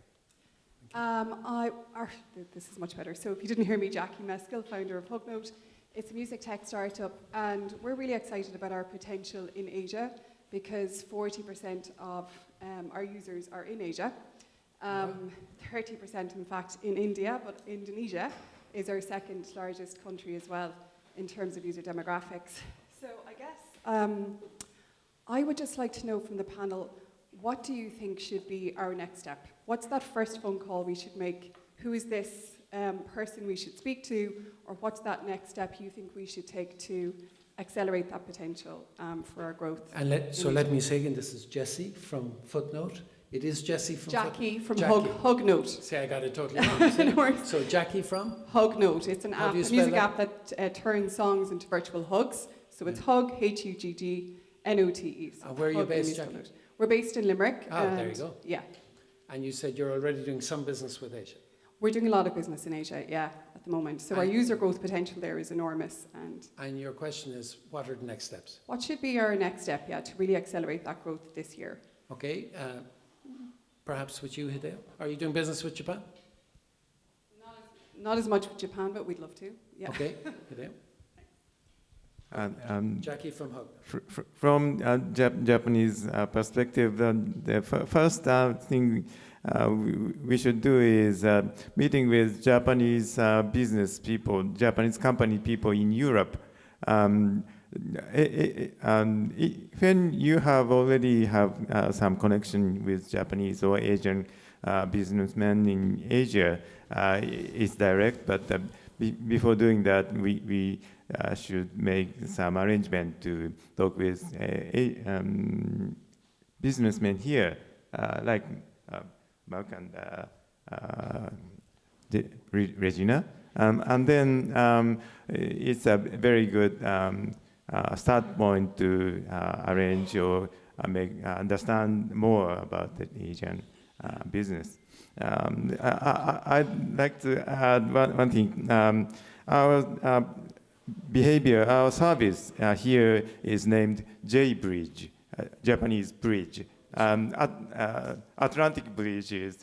Speaker 8: This is much better. So if you didn't hear me, Jackie Meskel, founder of HubNote. It's a music tech startup, and we're really excited about our potential in Asia because 40% of our users are in Asia, 30% in fact in India, but Indonesia is our second largest country as well in terms of user demographics. So I guess I would just like to know from the panel, what do you think should be our next step? What's that first phone call we should make? Who is this person we should speak to, or what's that next step you think we should take to accelerate that potential for our growth?
Speaker 1: And let me say again, this is Jessie from Footnote. It is Jessie from
Speaker 8: Jackie from
Speaker 1: Jackie.
Speaker 8: HugNote.
Speaker 1: See, I got it totally wrong.
Speaker 8: No worries.
Speaker 1: So Jackie from?
Speaker 8: HugNote. It's an app, a music
Speaker 1: that?
Speaker 8: app that turns songs into virtual hugs. So it's Hug, HUGGNOTE. So
Speaker 1: Where are you
Speaker 8: Hug
Speaker 1: based,
Speaker 8: musical
Speaker 1: Jackie?
Speaker 8: note. We're based in Limerick.
Speaker 1: Oh, there you go.
Speaker 8: Yeah.
Speaker 1: And you said you're already doing some business with Asia.
Speaker 8: We're doing a lot of business in Asia, yeah, at the moment. So our user growth potential there is enormous.
Speaker 1: And your question is, what are the next steps?
Speaker 8: What should be our next step, to really accelerate that growth this year?
Speaker 1: Okay, perhaps with you, Hideo. Are you doing business with Japan?
Speaker 8: Not as much with Japan, but we'd love to. Yeah.
Speaker 1: Okay, Hideo. Jackie from Hug.
Speaker 2: From Japanese perspective, the first thing we should do is meeting with Japanese business people, Japanese company people in Europe. When you already have some connection with Japanese or Asian businessmen in Asia, it's direct, but before doing that, we should make some arrangement to talk with businessmen here, like Mark and Regina. And then it's a very good start point to arrange or understand more about the Asian business. I'd like to add one thing. Our behavior, our service here is named J-Bridge, Japanese bridge. Atlantic Bridge is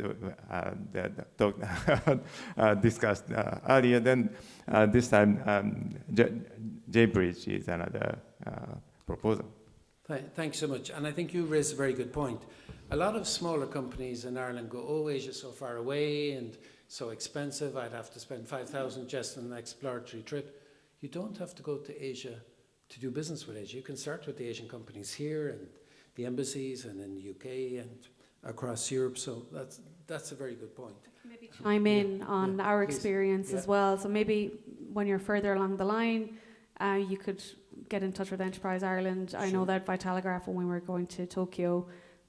Speaker 2: discussed earlier. Then this time, J-Bridge is another proposal.
Speaker 1: Thanks so much. And I think you raised a very good point. A lot of smaller companies in Ireland go, oh, Asia's so far away and so expensive. I'd have to spend 5,000 just on an exploratory trip. You don't have to go to Asia to do business with Asia. You can start with the Asian companies here and the embassies and in the UK and across Europe. So that's a very good point.
Speaker 6: Maybe chime in on our
Speaker 1: please.
Speaker 6: experience as well. So maybe when you're further along the line, you could get in touch with Enterprise Ireland. I know that Vitalagraph, when we were going to Tokyo,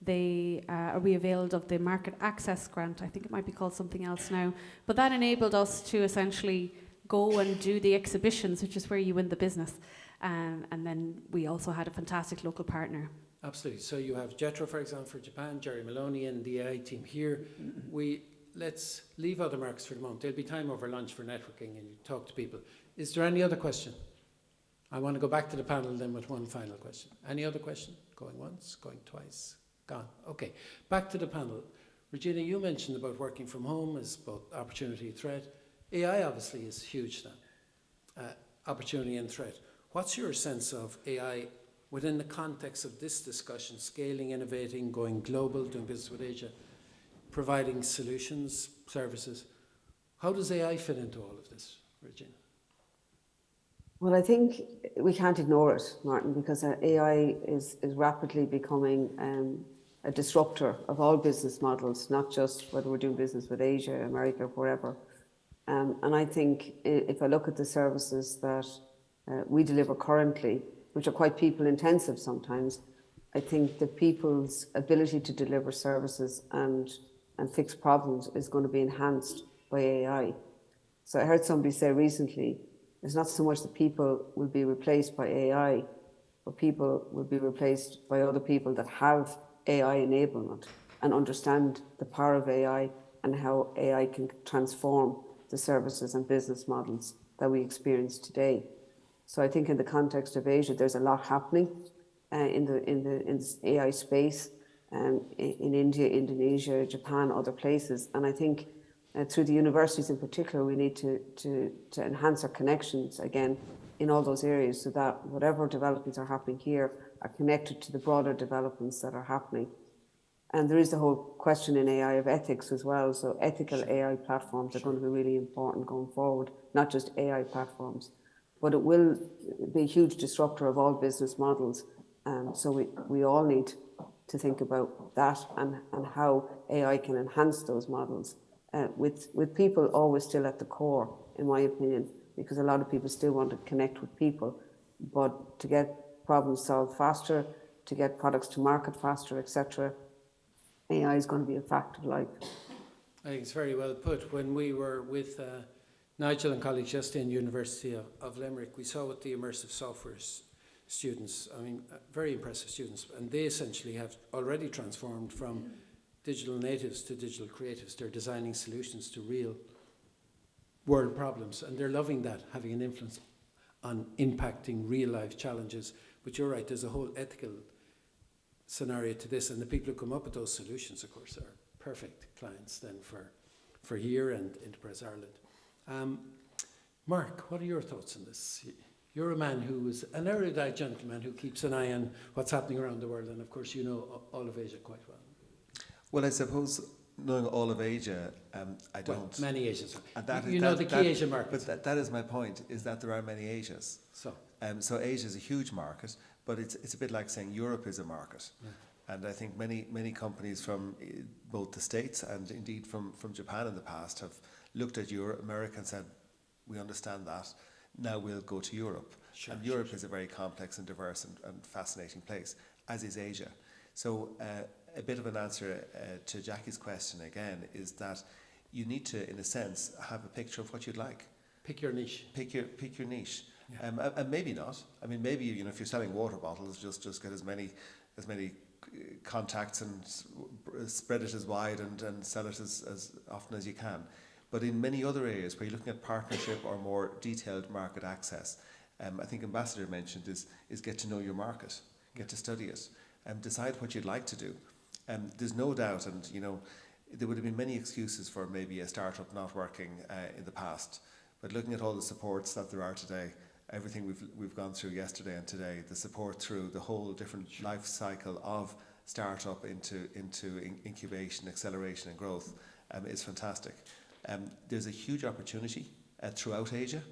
Speaker 6: we availed of the market access grant. I think it might be called something else now. But that enabled us to essentially go and do the exhibitions, which is where you win the business. And then we also had a fantastic local partner.
Speaker 1: Absolutely. So you have Jetro, for example, for Japan, Jerry Maloney and the AI team here. Let's leave other markets for the moment. There'll be time over lunch for networking and you talk to people. Is there any other question? I want to go back to the panel then with one final question. Any other question? Going once, going twice, gone. Okay, back to the panel. Regina, you mentioned about working from home as both opportunity and threat. AI obviously is huge now, opportunity and threat. What's your sense of AI within the context of this discussion, scaling, innovating, going global, doing business with Asia, providing solutions, services? How does AI fit into all of this, Regina?
Speaker 7: Well, I think we can't ignore it, Martin, because AI is rapidly becoming a disruptor of all business models, not just whether we're doing business with Asia, America, wherever. And I think if I look at the services that we deliver currently, which are quite people intensive sometimes, I think the people's ability to deliver services and fix problems is going to be enhanced by AI. So I heard somebody say recently, it's not so much that people will be replaced by AI, but people will be replaced by other people that have AI enablement and understand the power of AI and how AI can transform the services and business models that we experience today. So I think in the context of Asia, there's a lot happening in the AI space, in India, Indonesia, Japan, other places. And I think through the universities in particular, we need to enhance our connections again in all those areas so that whatever developments are happening here are connected to the broader developments that are happening. And there is the whole question in AI of ethics as well. So ethical AI platforms are going to be really important going forward, not just AI platforms. But it will be a huge disruptor of all business models. So we all need to think about that and how AI can enhance those models. With people always still at the core, in my opinion, because a lot of people still want to connect with people, but to get problems solved faster, to get products to market faster, etc., AI is going to be a fact of life.
Speaker 1: I think it's very well put. When we were with Nigel and colleagues just in University of Limerick, we saw with the immersive software students, I mean, very impressive students, and they essentially have already transformed from digital natives to digital creatives. They're designing solutions to real world problems, and they're loving that, having an influence on impacting real life challenges. But you're right, there's a whole ethical scenario to this, and the people who come up with those solutions, of course, are perfect clients then for here and Enterprise Ireland. Mark, what are your thoughts on this? You're a man who is an erudite gentleman who keeps an eye on what's happening around the world, and of course you know all of Asia quite well.
Speaker 5: Well, I suppose knowing all of Asia, I don't.
Speaker 1: Well, many Asians.
Speaker 5: And
Speaker 1: you know the key Asian markets.
Speaker 5: But that is my point, is that there are many Asias. So Asia is a huge market, but it's a bit like saying Europe is a market. Yeah. And I think many companies from both the States and indeed from Japan in the past have looked at America and said, we understand that, now we'll go to Europe. Sure, and Europe is a very complex and diverse and fascinating place, as is Asia. So a bit of an answer to Jackie's question again is that you need to, in a sense, have a picture of what you'd like.
Speaker 1: Pick your niche.
Speaker 5: Pick your niche. Yeah. And maybe not. I mean, maybe if you're selling water bottles, just get as many contacts and spread it as wide and sell it as often as you can. But in many other areas where you're looking at partnership or more detailed market access, I think Ambassador mentioned is get to know your market, get to study it, and decide what you'd like to do. There's no doubt, and there would have been many excuses for maybe a startup not working in the past. But looking at all the supports that there are today, everything we've gone through yesterday and today, the support through the whole different life cycle of startup into incubation, acceleration, and growth is fantastic. There's a huge opportunity throughout Asia,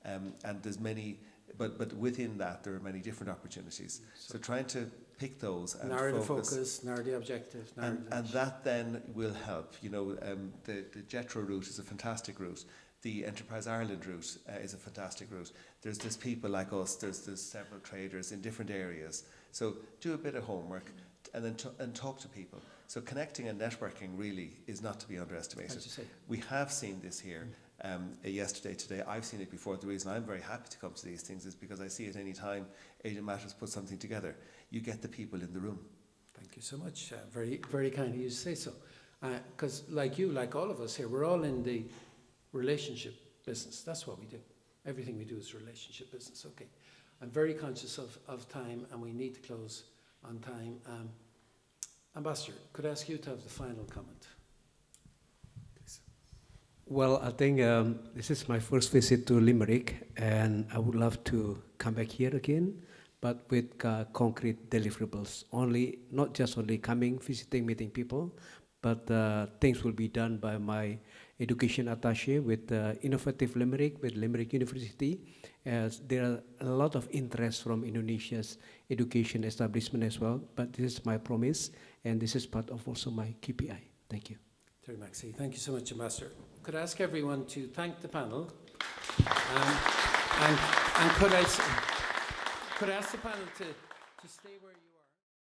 Speaker 5: and there's many, but within that there are many different opportunities. So trying to pick those and
Speaker 1: narrow the focus, narrow the objective,
Speaker 5: and that then will help. The JETRO route is a fantastic route. The Enterprise Ireland route is a fantastic route. There's people like us. There's several traders in different areas. So do a bit of homework and then talk to people. So connecting and networking really is not to be underestimated. We have seen this here yesterday, today. I've seen it before. The reason I'm very happy to come to these things is because I see it any time Asian Matters put something together. You get the people in the room.
Speaker 1: Thank you so much. Very, very kind of you to say so. Because like you, like all of us here, we're all in the relationship business. That's what we do. Everything we do is relationship business. Okay. I'm very conscious of time, and we need to close on time. Ambassador, could I ask you to have the final comment?
Speaker 3: Well, I think this is my first visit to Limerick, and I would love to come back here again, but with concrete deliverables. Not just only coming, visiting, meeting people, but things will be done by my education attaché with Innovative Limerick, with Limerick University, as there are a lot of interest from Indonesia's education establishment as well. But this is my promise, and this is part of also my KPI. Thank you.
Speaker 1: Terry Maxey, thank you so much, Ambassador. Could I ask everyone to thank the panel? And could I ask the panel to stay where you are?